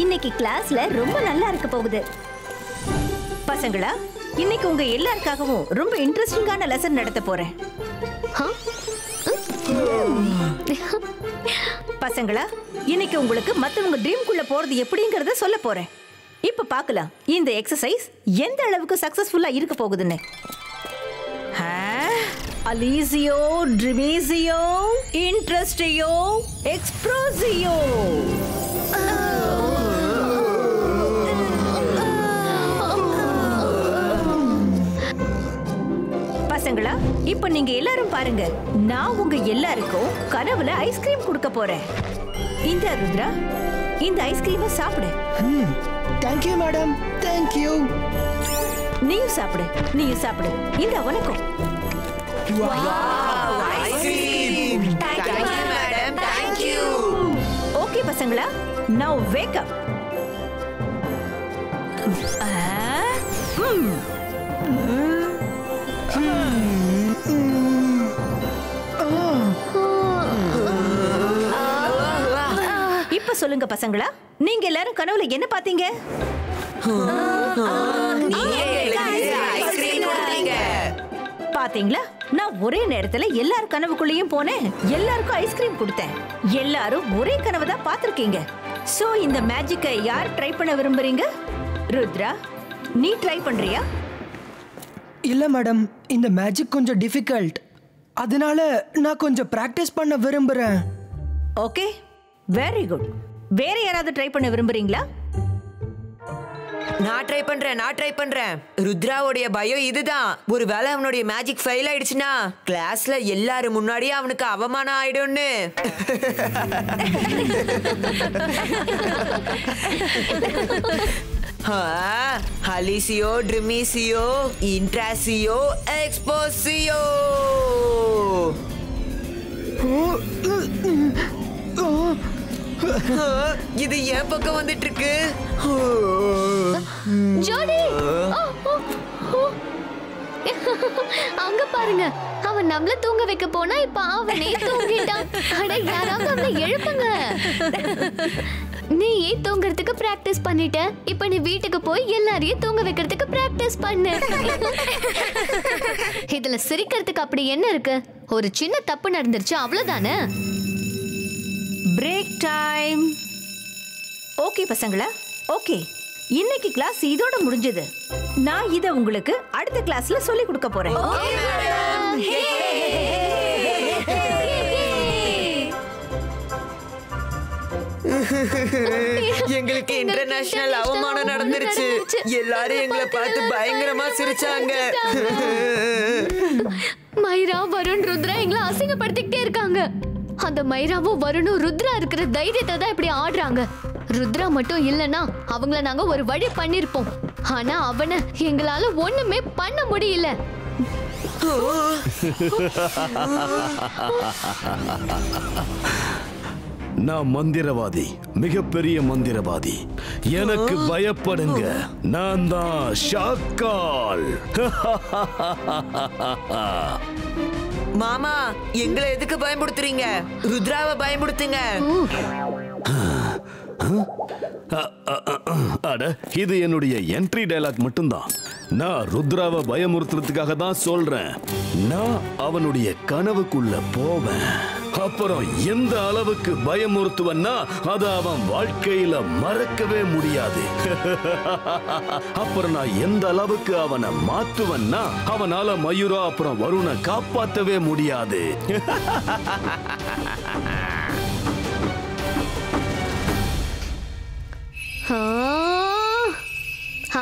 இன்னைக்கு கிளாஸ்ல ரொம்ப நல்லா இருக்க போகுது. பசங்களா, இன்னைக்கு உங்க எல்லாருக்காகவும் ரொம்ப இன்ட்ரெஸ்டிங்கான லெசன் நடத்த போறேன். பசங்களா, இன்னைக்கு உங்களுக்கு மத்தவங்க ட்ரீம்குள்ள போறது எப்படிங்கறத சொல்ல போறேன். இப்ப பார்க்கலாம் இந்த எக்ஸசைஸ் எந்த அளவுக்கு சக்சஸ்ஃபுல்லா இருக்க போகுதுன்னு. Alizio, Dreamizio, Interestio, Exprosio. பசங்களா, இப்ப நீங்க எல்லாரும் பாருங்க. நான் உங்க எல்லாருக்கும் கனவுல ஐஸ்கிரீம் கொடுக்க போறேன். இந்த ருத்ரா, இந்த ஐஸ்கிரீமை சாப்பிடு. Thank you madam. Thank you. நீயும் சாப்பிடு, நீயும் சாப்பிடு. இந்த உனக்கும். Wow, ice cream. Thank you madam. Thank you. Okay பசங்களா, now wake up. இப்ப சொல்லுங்க பசங்களா, நீங்க எல்லாரும் கனவுல என்ன பாத்தீங்க? பாத்தீங்களா, நான் ஒரே நேரத்துல எல்லார் கனவுக்குள்ளேயும் போனேன், எல்லாருக்கும் ஐஸ்கிரீம் கொடுத்தேன். எல்லாரும் ஒரே கனவு தான் பாத்திருக்கீங்க. சோ இந்த மேஜிக்கை யார் ட்ரை பண்ண விரும்புறீங்க? ருத்ரா, நீ ட்ரை பண்றியா? இல்ல மேடம், இந்த மேஜிக் கொஞ்சம் டிஃபிகல்ட். அதனால நான் கொஞ்சம் பிராக்டிஸ் பண்ண விரும்புறேன். Okay, very good. வேற யாராவது ட்ரை பண்ண விரும்புறீங்களா? நான் ட்ரை பண்றேன். ருத்ராவுடைய பயம் இதுதான். ஒருவேளை அவனுடைய மேஜிக் ஃபெயில் ஆயிடுச்சுன்னா கிளாஸ்ல எல்லாரும் முன்னாடியே அவனுக்கு அவமானம் ஆயிடும்னு. அலிசியோ, ட்ரிமிசியோ, இன்ட்ராசியோ, எக்ஸ்போசியோ. இது என் பக்கம் வந்துட்டு இருக்கு. ஜோடி, அங்க பாருங்க, அவன் நம்மள தூங்க வைக்க போனா இப்ப அவனே தூங்கிட்டான். அட யாராவது அவனை எழுப்புங்க. நீ ஏன் தூங்குறதுக்கு பிராக்டிஸ் பண்ணிட்ட, இப்ப நீ வீட்டுக்கு போய் எல்லாரையும் தூங்க வைக்கிறதுக்கு பிராக்டிஸ் பண்ணு. இதுல சிரிக்கிறதுக்கு அப்படி என்ன இருக்கு? ஒரு சின்ன தப்பு நடந்துருச்சு, அவ்வளவுதானே. Break time. ஓகே பசங்களா, ஓகே. இன்னைக்கு கிளாஸ் இதோட முடிஞ்சது. நான் இத உங்களுக்கு அடுத்த கிளாஸ்ல சொல்லி கொடுக்க போறேன். எங்களுக்கு இன்டர்நேஷனல் அவமானம் நடந்துருச்சு. எல்லாரும் எங்களை பார்த்து பயங்கரமா சிரிச்சாங்க. மைரா, வருண், ருத்ரா எங்களை அசிங்கப்படுத்திக்கிட்டே இருக்காங்க. அந்த மைராவும் வருணும் ருத்ரா இருக்கிற தைரியத்தை தான் இப்படி ஆடுறாங்க. ருத்ரா மட்டும் இல்லனா அவங்கள நாங்க ஒரு வழி பண்ணிருப்போம். ஆனா அவனை எங்களால ஒண்ணுமே பண்ண முடியல. நான் மந்திரவாதி, மிகப்பெரிய மந்திரவாதி. எனக்கு பயப்படுங்க. நான் தான் ஷாக்கால். மாமா, எங்களை எதுக்கு பயமுடுத்துறீங்க? ருத்ராவை பயமுடுத்துங்க. அட, இது என்னுடைய என்ட்ரி டயலாக் மட்டும்தான். நான் ருத்ராவை பயமுறுத்துறதுக்காக தான் சொல்றேன். நான் அவனுடைய கனவுக்குள்ள போவேன். அப்புறம் எந்த அளவுக்கு பயமுறுத்துவன்னா அதை அவன் வாழ்க்கையில மறக்கவே முடியாது. அப்புறம் நான் எந்த அளவுக்கு அவனை மாத்துவன்னா அவனால மயூரா அப்புறம் வருணை காப்பாற்றவே முடியாது.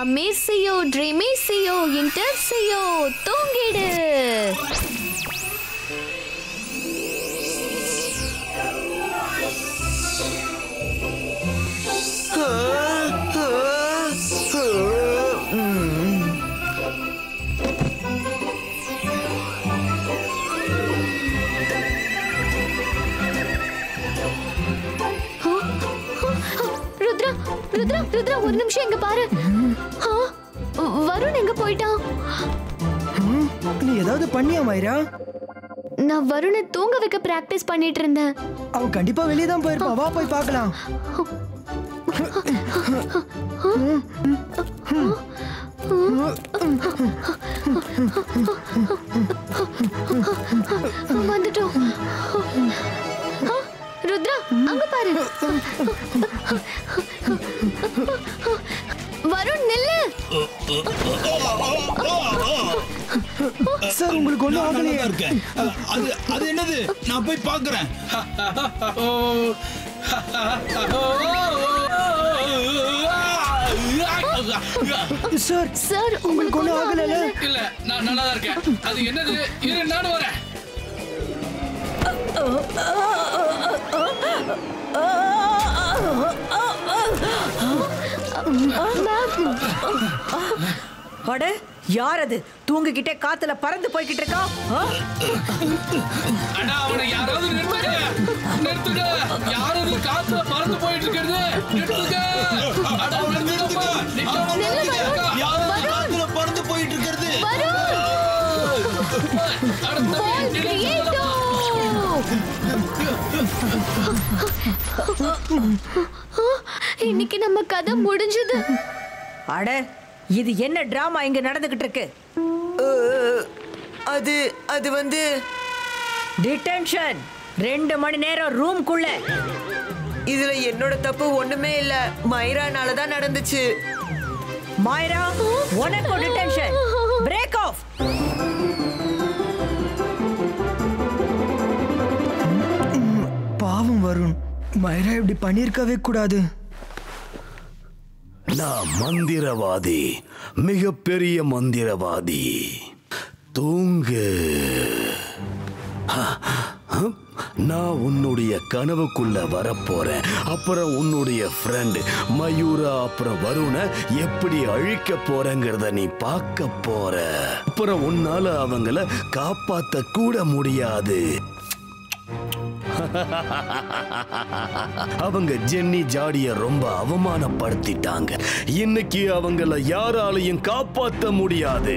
அமேசியோ, ட்ரீமிசியோ, இன்டர்சியோ, தூங்கிடு. ருத்ரா, ருத்ரா, ருத்ரா, ஒரு நிமிஷம் இங்க பாரு. வருண் எங்க போயிட்டான்? நீ ஏதாவது பண்ணியா மைரா? நான் வருணை தூங்க வைக்க பிராக்டிஸ் பண்ணிட்டு இருந்தேன். அவன் கண்டிப்பா வெளியே தான் போயிருப்பான். வா போய் பார்க்கலாம். வந்துட்டோம். ருத்ரா அங்க பாரு. வருண் நில்லு. சார் உங்களுக்கு ஒன்றும் ஆகலையா? இருக்கேன். அது என்னது? நான் போய் பார்க்கறேன். சார் சார் உங்களுக்கு ஒன்றும் ஆகல? இல்ல, நான் நல்லா தான் இருக்கேன். அது என்னது? இரு, நானும் வரேன். அட யார் அது? தூங்கிக்கிட்டே காத்துல பறந்து போய்கிட்டு இருக்கா? அட அவனை யாராவது நிறுத்துங்க. நிறுத்துங்க. யார் அது காத்துல பறந்து போயிட்டு இருக்கிறது? நிறுத்துங்க. அட அவனை நிறுத்துங்க. யார் காத்துல பறந்து போயிட்டு இருக்கிறது? இன்னைக்கு நம்ம கதை முடிஞ்சது. அட இது என்ன டிராமா இங்க நடந்துகிட்டு இருக்கு? அது வந்து டிடென்ஷன். 2 மணி நேரம் ரூம்குள்ள. இதுல என்னோட தப்பு ஒண்ணுமே இல்ல. மைரானால தான் நடந்துச்சு. மாயரா, உனக்கு டிடென்ஷன். Break of. பாவம் வருண், மைரா இப்படி பண்ணியிருக்கவே கூடாது. நான் மந்திரவாதி, மிகப்பெரிய மந்திரவாதி. தூங்கு. நான் உன்னுடைய கனவுக்குள்ள வரப்போறேன். அப்புறம் உன்னுடைய ஃப்ரெண்ட் மயூரா அப்புறம் வருண எப்படி அழிக்க போறேங்கிறத நீ பார்க்க போற. அப்புறம் உன்னால அவங்கள காப்பாத்த கூட முடியாது. அவங்க ஜென்னி ஜாடிய ரொம்ப அவமானப்படுத்திட்டாங்க. இன்னைக்கு அவங்கள யாராலையும் காப்பாத்த முடியாது.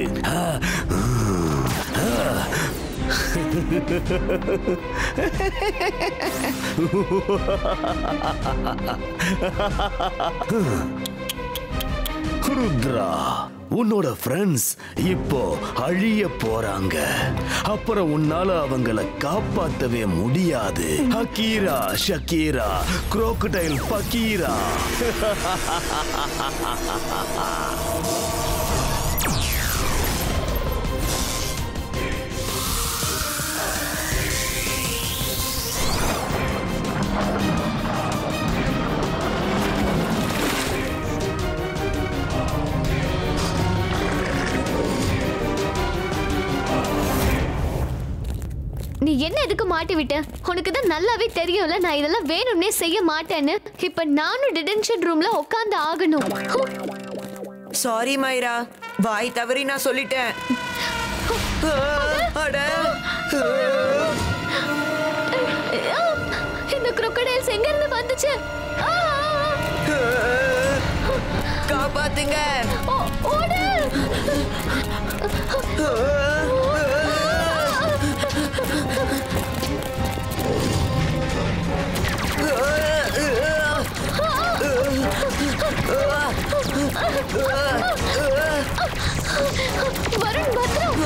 ருத்ரா, உன்னோட ஃப்ரெண்ட்ஸ் இப்போ அழிய போறாங்க. அப்புறம் உன்னால அவங்கள காப்பாத்தவே முடியாது. ஹக்கீரா, ஷக்கீரா, குரோக்கடைல் பக்கீரா. நீ என்ன எதுக்கு மாட்டி விட்ட? உனக்கு தான் நல்லாவே தெரியும்ல நான் இதெல்லாம் வேணும்னே செய்ய மாட்டேன்னு. இப்ப நானும் டிடென்ஷன் ரூம்ல உட்கார்ந்து ஆகணும். சாரி மைரா, வாய் தவறி நான் சொல்லிட்டேன். இந்த crocodiles எங்க இருந்து வந்துச்சு? காப்பாத்துங்க. ஓடு. வருண் பத்ரம்.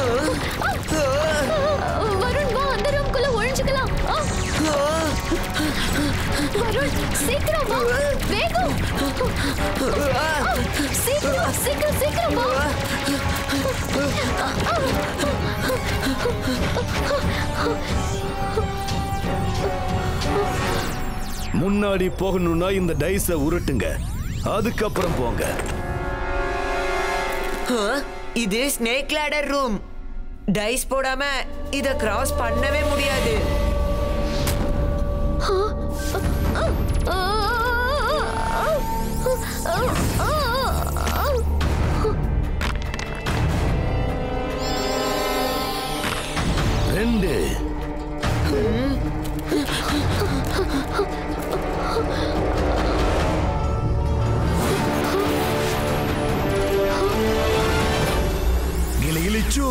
வருண் வா, அந்த ரூம்குள்ள ஒளிஞ்சுக்கலாம். வருண் சீக்கிரம் வா, வேகம். சீக்கிரம் சீக்கிரம் சீக்கிரம் வா. முன்னாடி போகணும்னா இந்த டைஸை உருட்டுங்க, அதுக்கப்புறம் போங்க. இது ஸ்னேக் லேடர் ரூம். டைஸ் போடாம இத கிராஸ் பண்ணவே முடியாது. ரெண்டு. கிளிகிளிச்சு.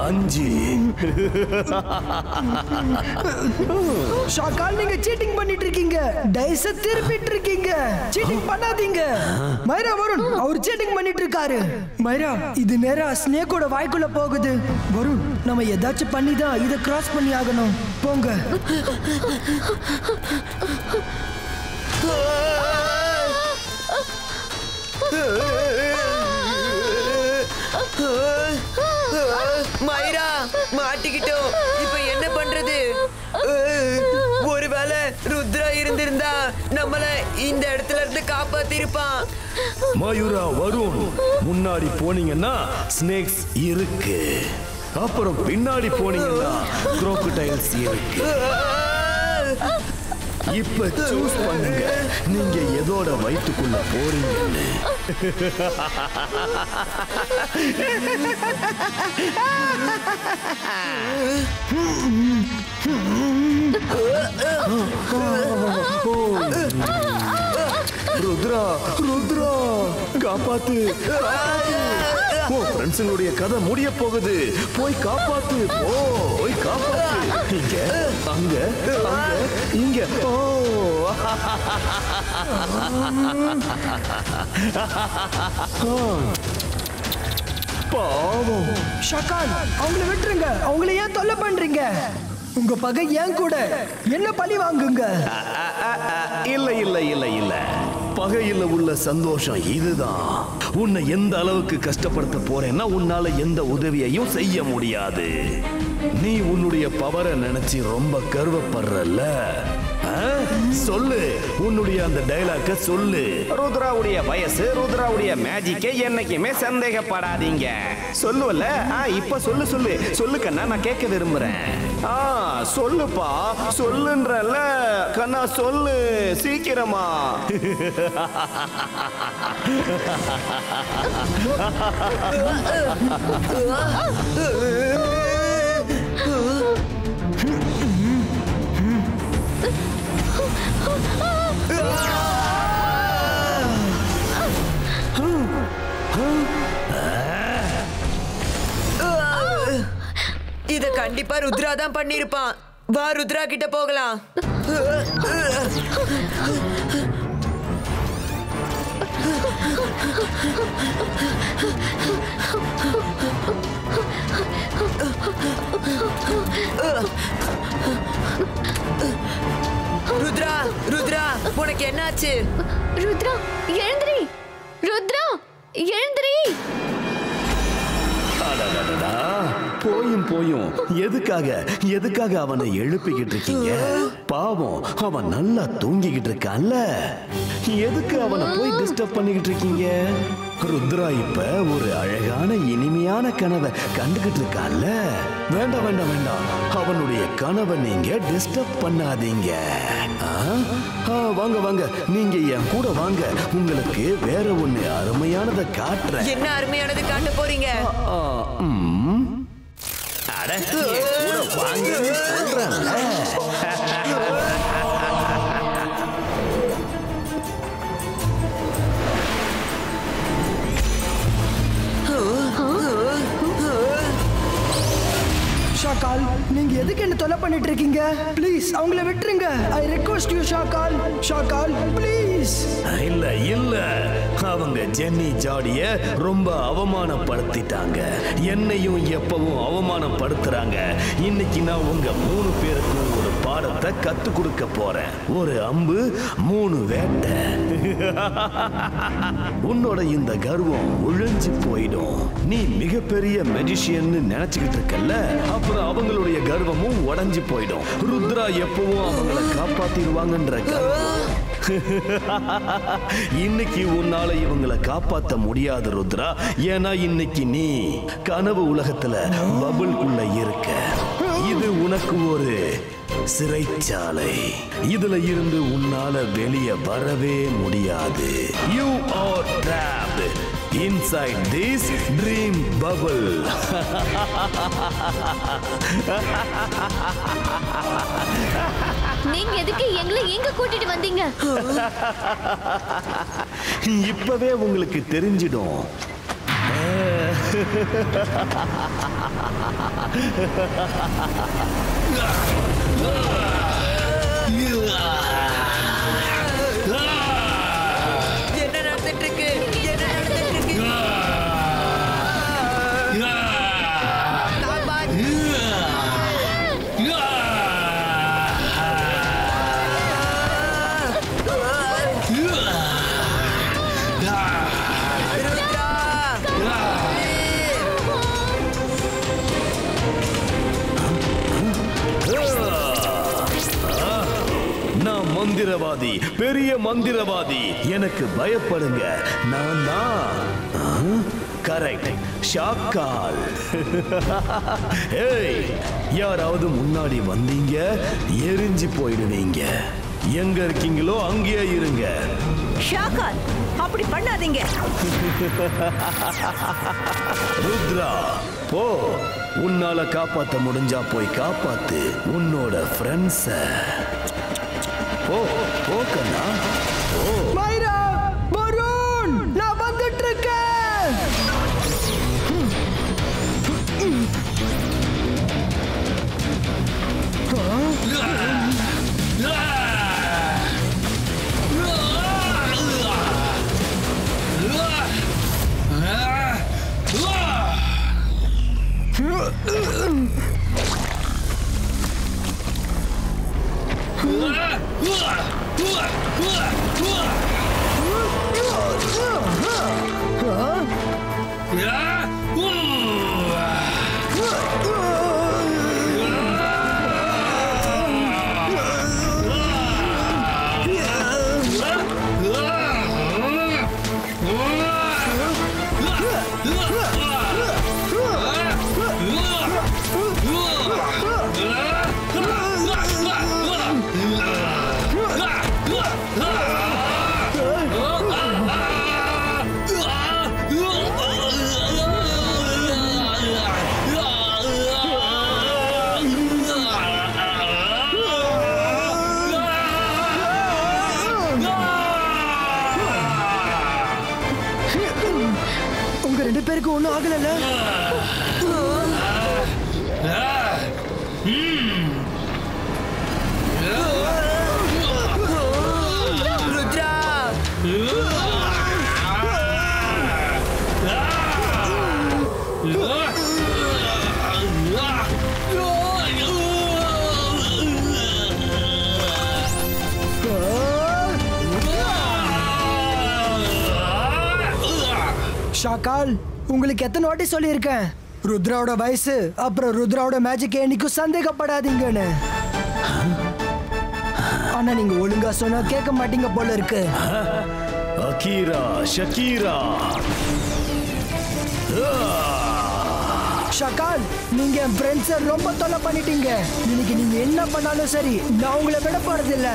5. ஷாக்கால் நீங்க சீட்டிங் பண்ணிட்டு இருக்கீங்க. டைஸ திருப்பிட்டு இருக்கீங்க. சீட்டிங் பண்ணாதீங்க. மைரா வருண் அவர் சீட்டிங் பண்ணிட்டு இருக்காரு. மைரா இது நேரா ஸ்னேக்கோட வாய்க்குள்ள போகுது. வருண் நம்ம ஏதாச்சும் பண்ணி தான் இதை கிராஸ் பண்ணி ஆகணும். போங்க. மைரா மாட்டிக்கிட்டோம். இப்ப என்ன பண்றது? ஒருவேளை ருத்ரா இருந்திருந்தா நம்மள இந்த இடத்துல இருந்து காப்பாத்திருப்பான். மயூரா வருண் முன்னாடி போனீங்கன்னா ஸ்னேக்ஸ் இருக்கு, அப்புறம் பின்னாடி போனீங்கன்னா crocodiles இருக்கு. இப்ப சூஸ் பண்ணுங்க, நீங்க எதோட வயிற்றுக்குள்ள போறீங்கன்னு. ருத்ரா ருத்ரா காப்பாத்து. உன் ஃப்ரெண்ட்ஸுங்களுடைய கதை முடிய போகுது. போய் காப்பாத்து. போய் காப்பாத்து. இங்க அங்க அங்க இங்க. ஓ பாவம். ஷாக்கால் அவங்கள விட்டுருங்க. அவங்கள ஏன் தொல்லை பண்றீங்க? உங்க பகை ஏன் கூட என்ன பழி வாங்குங்க. இல்ல இல்ல இல்ல இல்ல, பகையில உள்ள சந்தோஷம் இதுதான். உன்னை எந்த அளவுக்கு கஷ்டப்படுத்த போறேன்னா உன்னால எந்த உதவியையும் செய்ய முடியாது. நீ உன்னுடைய பவரை நினைச்சு ரொம்ப கர்வப்படுறல்ல. சொல்லு, உன்னுடைய அந்த டைலாக்க சொல்லு. ருத்ராவுடைய வயசு, ருத்ராவுடைய மேஜிக்கை என்னைக்குமே சந்தேகப்படாதீங்க. சொல்லுவல்ல? இப்ப சொல்லு சொல்லு சொல்லு கண்ணா, நான் கேட்க விரும்புறேன். சொல்லுப்பா, சொல்லுன்றல கண்ணா, சொல்லு சீக்கிரமா. இத கண்டிப்பா ருத்ரா தான் பண்ணிருப்பான். வா ருத்ரா கிட்ட போகலாம். ருத்ரா ருத்ரா உனக்கு என்னாச்சு? ருத்ரா எழுந்திரி. ருத்ரா எழுந்திரி. போயும் போயும் எதுக்காக அவனை எழுப்பிக்கிட்டு இருக்கீங்க? பாவம், அவன் நல்லா தூங்கிக்கிட்டு இருக்கான்ல. எதுக்கு அவனை போய் டிஸ்டர்ப் பண்ணிக்கிட்டு இருக்கீங்க? ருத்ரா இப்ப ஒரு அழகான இனிமையான கனவை கண்டுகிட்டு இருக்கான்ல. வேண்டாம் வேண்டாம் வேண்டாம், அவனுடைய கனவை நீங்க டிஸ்டர்ப் பண்ணாதீங்க. வாங்க வாங்க, நீங்க என் கூட வாங்க. உங்களுக்கு வேற ஒண்ணு அருமையானதை காட்டுறேன். என்ன அருமையானது காட்ட போறீங்க? அட, என் கூட வாங்கன்னு சொல்றேன்ல. ஷாக்கால் நீங்க எதுக்கு என்ன தொலை பண்ணிட்டு இருக்கீங்க? ப்ளீஸ் அவங்கள விட்டுருங்க. I request you Shakaal. Shakaal please. இல்ல இல்ல, அவங்க ஜென்னி ஜாடிய ரொம்ப அவமானப்படுத்திட்டாங்க. என்னையும் எப்பவும் அவமானப்படுத்துறாங்க. இன்னைக்கு நான் உங்க 3 பேருக்கும் ஒரு பாடத்தை கத்து கொடுக்க போறேன். ஒரு அம்பு, 3 வேட்டை. உன்னோட இந்த கர்வம் ஒழிஞ்சு போயிடும். நீ மிகப்பெரிய மெஜிஷியன்னு நினைச்சுக்கிட்டு இருக்கல்ல, அப்புறம் அவங்களுடைய கர்வமும் உடைஞ்சு போயிடும். ருத்ரா எப்பவும் அவங்களை காப்பாத்திடுவாங்கன்ற கர்வம். இன்னைக்கு உன்னால இவங்களை காப்பாத்த முடியாது ருத்ரா. ஏன்னா இன்னைக்கு நீ கனவு உலகத்துல பபுள்குள்ள இருக்க. இது உனக்கு ஒரு சிறைச்சாலை. இதுல இருந்து உன்னால வெளியே வரவே முடியாது. You are trapped inside this dream bubble. நீங்க எதுக்கு எங்களை எங்க கூட்டிட்டு வந்தீங்க? இப்பவே உங்களுக்கு தெரிஞ்சிடும். என்ன நடந்துட்டு இருக்கு? என்ன நடந்துட்டு இருக்கு? நான் மந்திரவாதி, பெரிய மந்திரவாதி. எனக்கு பயப்படுங்க. நான் தான் கரெக்ட் ஷாக்கால். ஏய், யாராவது முன்னாடி வந்தீங்க எரிஞ்சு போயிடுவீங்க. எங்க இருக்கீங்களோ அங்கேயே இருங்க. ஷாக்கால், அப்படி பண்ணாதீங்க. ருத்ரா, போ. உன்னால காப்பாத்த முடிஞ்சா போய் காப்பாத்து உன்னோட ஃப்ரெண்ட்ஸ. போ போ கண்ணா, போ. மைரா, வருண், நான் வந்துட்டு இருக்கேன். உங்க ரெண்டு பேருக்கு ஒண்ணும் ஆகல. ருத்ரா, ஷாக்கால், உங்களுக்கு எத்தனை வாட்டி சொல்லியிருக்கேன், ருத்ராவோட வயசு அப்புறம் ருத்ராவோட மேஜிக் என்னைக்கும் சந்தேகப்படாதீங்கன்னு. ஆனா நீங்க ஒழுங்கா சொன்னா கேட்க மாட்டீங்க போல இருக்கு. Ahira, Shakira. ஷாக்கால், நீங்க என் ஃப்ரெண்ட்ஸை ரொம்ப தொல்லை பண்ணிட்டீங்க. இன்னைக்கு நீங்க என்ன பண்ணாலும் சரி, நான் உங்களை விட போறது இல்ல.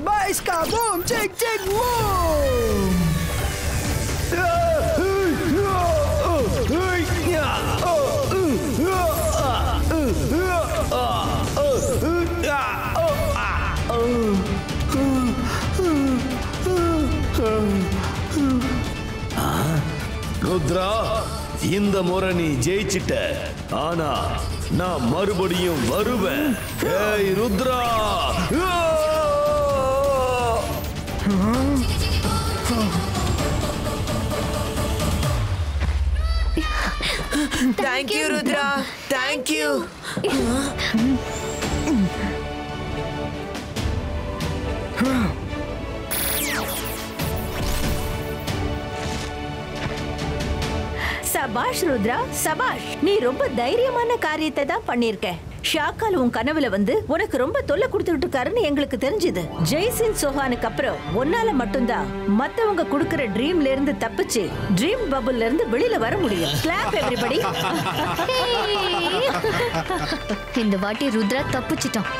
Bajska, boom, check, boom! Rudra, இந்த முறை நீ ஜெயிச்சிட்ட. ஆனா நான் மறுபடியும் வருவேன். ஏய் Rudra! Thank you, Rudra. Thank you. சபாஷ் ருத்ரா, சபாஷ். நீ ரொம்ப தைரியமான காரியத்தை தான் பண்ணிருக்க. ஷாக்கால் உன் கனவுல வந்து உனக்கு ரொம்ப தொல்லை கொடுத்துட்டு இருக்காருன்னு எங்களுக்கு தெரிஞ்சது. ஜெய்சின் சோஹானுக்கு அப்புறம் உன்னால மட்டும்தான் மத்தவங்க கொடுக்கிற ட்ரீம்ல இருந்து தப்பிச்சு ட்ரீம் பபுல்ல இருந்து வெளியில வர முடியும். Clap everybody. இந்த வாட்டி ருத்ரா தப்பிச்சிட்டான்.